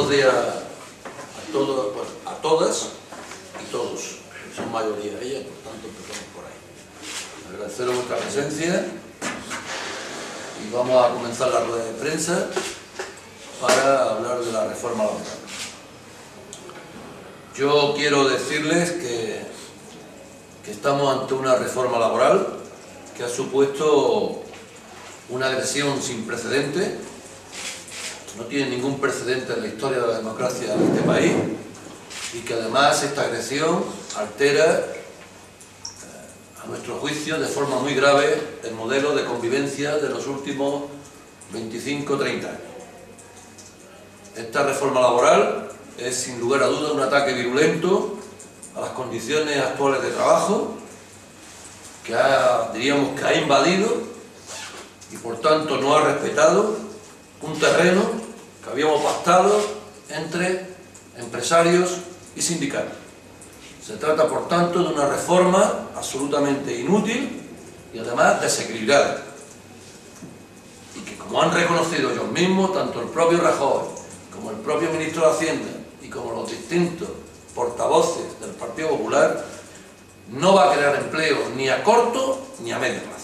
buenos días a todos, bueno, a todas y todos, son mayoría ellas, por tanto empezamos por ahí. Agradeceros vuestra presencia y vamos a comenzar la rueda de prensa para hablar de la reforma laboral. Yo quiero decirles que estamos ante una reforma laboral que ha supuesto una agresión sin precedentes. No tiene ningún precedente en la historia de la democracia de este país y que además esta agresión altera, a nuestro juicio, de forma muy grave el modelo de convivencia de los últimos 25-30 años. Esta reforma laboral es sin lugar a dudas un ataque virulento a las condiciones actuales de trabajo que diríamos que ha invadido y por tanto no ha respetado un terreno que habíamos pactado entre empresarios y sindicatos. Se trata, por tanto, de una reforma absolutamente inútil y además desequilibrada. Y que, como han reconocido ellos mismos, tanto el propio Rajoy como el propio ministro de Hacienda y como los distintos portavoces del Partido Popular, no va a crear empleo ni a corto ni a medio plazo.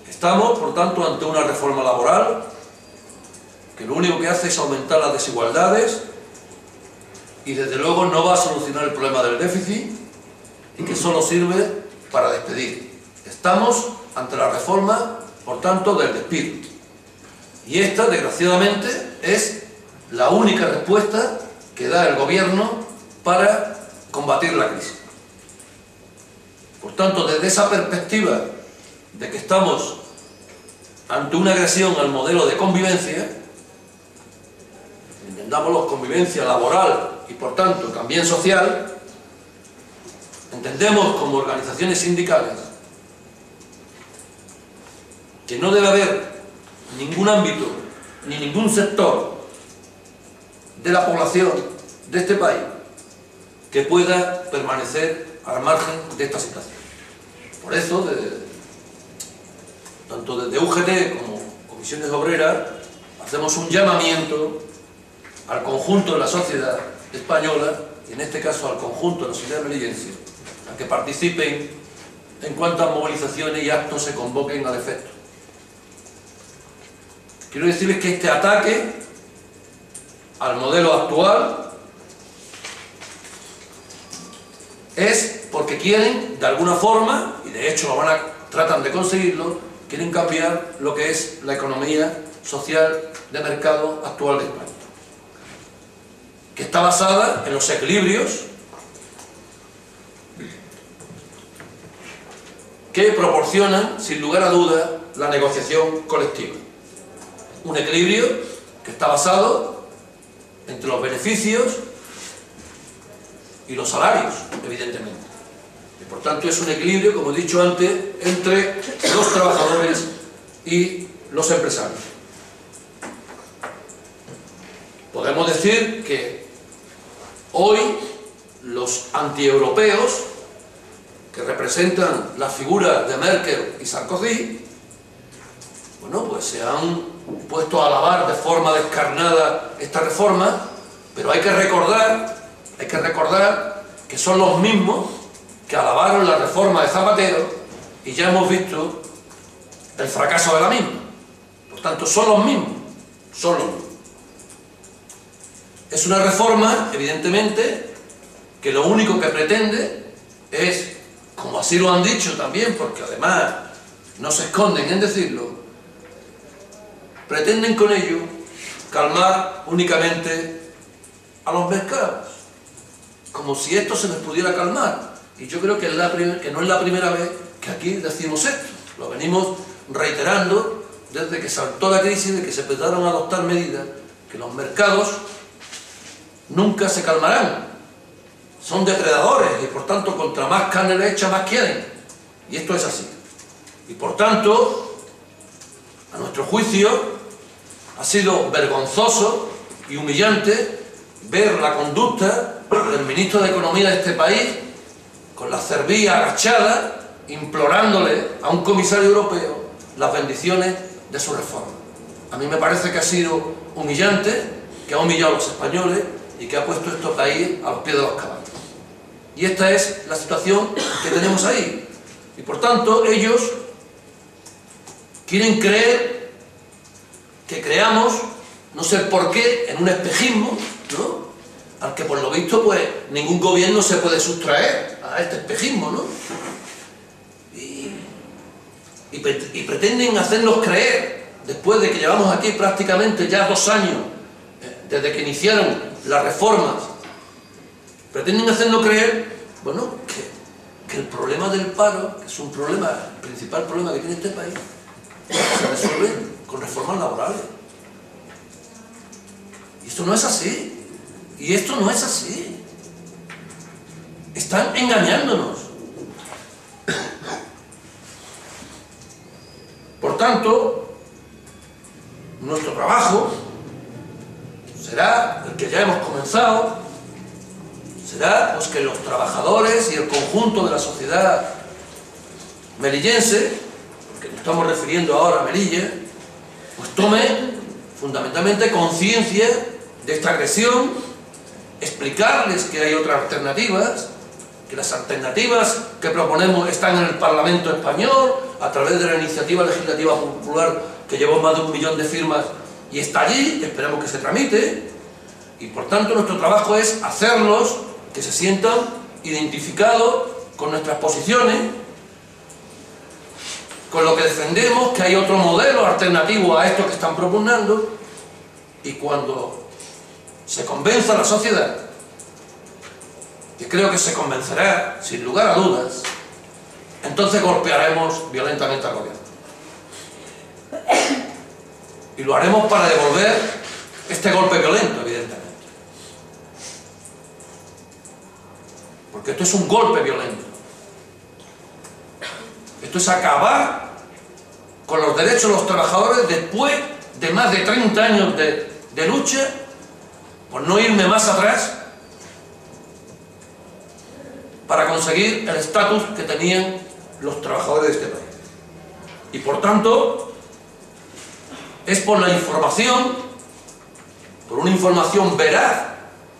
Estamos, por tanto, ante una reforma laboral que lo único que hace es aumentar las desigualdades y desde luego no va a solucionar el problema del déficit y que solo sirve para despedir. Estamos ante la reforma, por tanto, del despido. Y esta, desgraciadamente, es la única respuesta que da el gobierno para combatir la crisis. Por tanto, desde esa perspectiva de que estamos ante una agresión al modelo de convivencia, entendámoslo convivencia laboral y por tanto también social, entendemos como organizaciones sindicales que no debe haber ningún ámbito ni ningún sector de la población de este país que pueda permanecer al margen de esta situación. Por eso, tanto desde UGT como Comisiones Obreras, hacemos un llamamiento al conjunto de la sociedad española, y en este caso al conjunto de la sociedad melillense, a que participen en cuantas movilizaciones y actos se convoquen al efecto. Quiero decirles que este ataque al modelo actual es porque quieren, de alguna forma, y de hecho tratan de conseguirlo, quieren cambiar lo que es la economía social de mercado actual de España, que está basada en los equilibrios que proporcionan, sin lugar a dudas, la negociación colectiva. Un equilibrio que está basado entre los beneficios y los salarios, evidentemente. Y por tanto es un equilibrio, como he dicho antes, entre los trabajadores y los empresarios. Podemos decir que hoy los antieuropeos, que representan las figuras de Merkel y Sarkozy, bueno, pues se han puesto a alabar de forma descarnada esta reforma, pero hay que recordar que son los mismos que alabaron la reforma de Zapatero y ya hemos visto el fracaso de la misma. Por tanto, son los mismos. Es una reforma, evidentemente, que lo único que pretende es, como así lo han dicho también, porque además no se esconden en decirlo, pretenden con ello calmar únicamente a los mercados, como si esto se les pudiera calmar. Y yo creo que no es la primera vez que aquí decimos esto, lo venimos reiterando desde que saltó la crisis, de que se empezaron a adoptar medidas, que los mercados nunca se calmarán, son depredadores y por tanto contra más carne le echa más quieren, y esto es así. Y por tanto, a nuestro juicio, ha sido vergonzoso y humillante ver la conducta del ministro de Economía de este país con la cerviz agachada, implorándole a un comisario europeo las bendiciones de su reforma. A mí me parece que ha sido humillante que ha humillado a los españoles y que ha puesto este país a los pies de los caballos. Y esta es la situación que tenemos ahí. Y por tanto, ellos quieren creer que creamos, no sé por qué, en un espejismo, ¿no?, al que por lo visto pues ningún gobierno se puede sustraer a este espejismo, ¿no? Y pretenden hacernos creer, después de que llevamos aquí prácticamente ya 2 años, desde que iniciaron las reformas, pretenden hacernos creer, bueno, que el problema del paro, que es un problema, el principal problema que tiene este país, se resuelve con reformas laborales. Y esto no es así. Y esto no es así. Están engañándonos. Por tanto, nuestro trabajo será el que ya hemos comenzado, será pues que los trabajadores y el conjunto de la sociedad melillense, porque nos estamos refiriendo ahora a Melilla, pues tome fundamentalmente conciencia de esta agresión, explicarles que hay otras alternativas, que las alternativas que proponemos están en el Parlamento español, a través de la iniciativa legislativa popular que llevó más de 1 millón de firmas y está allí, esperamos que se tramite, y por tanto nuestro trabajo es hacerlos que se sientan identificados con nuestras posiciones, con lo que defendemos, que hay otro modelo alternativo a esto que están propugnando, y cuando se convenza a la sociedad, que creo que se convencerá sin lugar a dudas, entonces golpearemos violentamente al gobierno. Y lo haremos para devolver este golpe violento, evidentemente. Porque esto es un golpe violento. Esto es acabar con los derechos de los trabajadores después de más de 30 años de lucha, por no irme más atrás, para conseguir el estatus que tenían los trabajadores de este país. Y por tanto, es por la información, por una información veraz,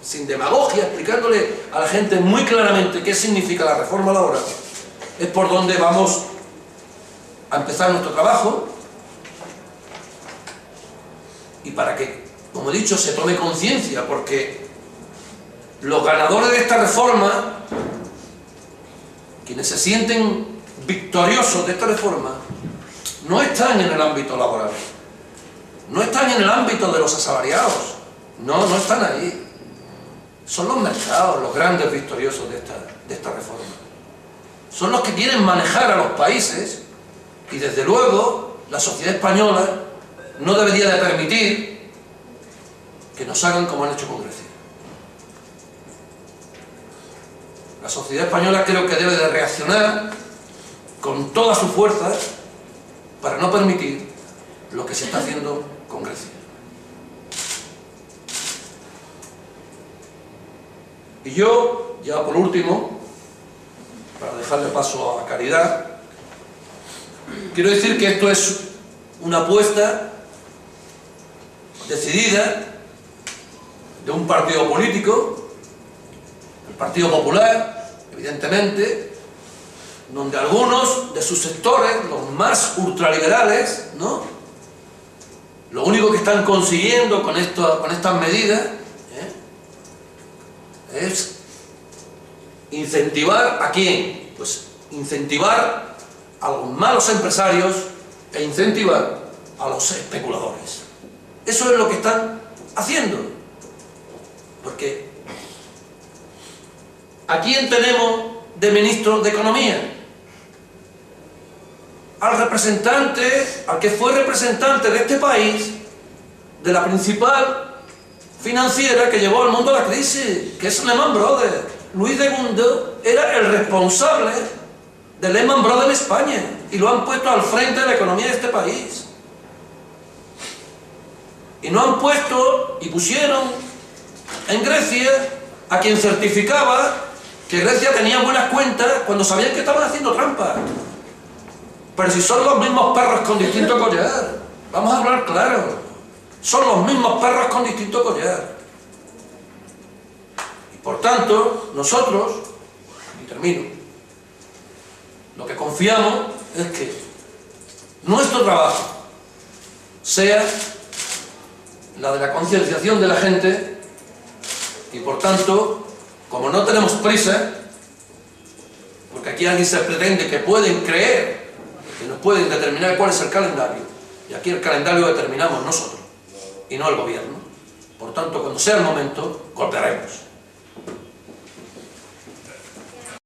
sin demagogia, explicándole a la gente muy claramente qué significa la reforma laboral, es por donde vamos a empezar nuestro trabajo, y para que, como he dicho, se tome conciencia, porque los ganadores de esta reforma, quienes se sienten victoriosos de esta reforma, no están en el ámbito laboral, no están en el ámbito de los asalariados, no están ahí. Son los mercados los grandes victoriosos de esta reforma. Son los que quieren manejar a los países, y desde luego la sociedad española no debería de permitir que nos hagan como han hecho con Grecia. La sociedad española creo que debe de reaccionar con toda su fuerza para no permitir lo que se está haciendo con Grecia. Y yo, ya por último, para dejarle paso a Caridad, quiero decir que esto es una apuesta decidida de un partido político, el Partido Popular, evidentemente, donde algunos de sus sectores, los más ultraliberales, ¿no?, lo único que están consiguiendo con estas medidas es incentivar ¿a quién? Pues incentivar a los malos empresarios e incentivar a los especuladores. Eso es lo que están haciendo. Porque ¿a quién tenemos de ministro de Economía? Al representante, al que fue representante de este país, de la principal financiera que llevó al mundo a la crisis, que es Lehman Brothers. Luis de Guindos era el responsable de Lehman Brothers en España, y lo han puesto al frente de la economía de este país. Y no han puesto y pusieron en Grecia a quien certificaba que Grecia tenía buenas cuentas cuando sabían que estaban haciendo trampa. Pero si son los mismos perros con distinto collar, vamos a hablar claro. son los mismos perros con distinto collar. Y por tanto, nosotros, y termino, lo que confiamos es que nuestro trabajo sea la de la concienciación de la gente y por tanto, como no tenemos prisa, porque aquí alguien se pretende que pueden creer que nos pueden determinar cuál es el calendario, y aquí el calendario lo determinamos nosotros y no el gobierno. Por tanto, cuando sea el momento, golpearemos.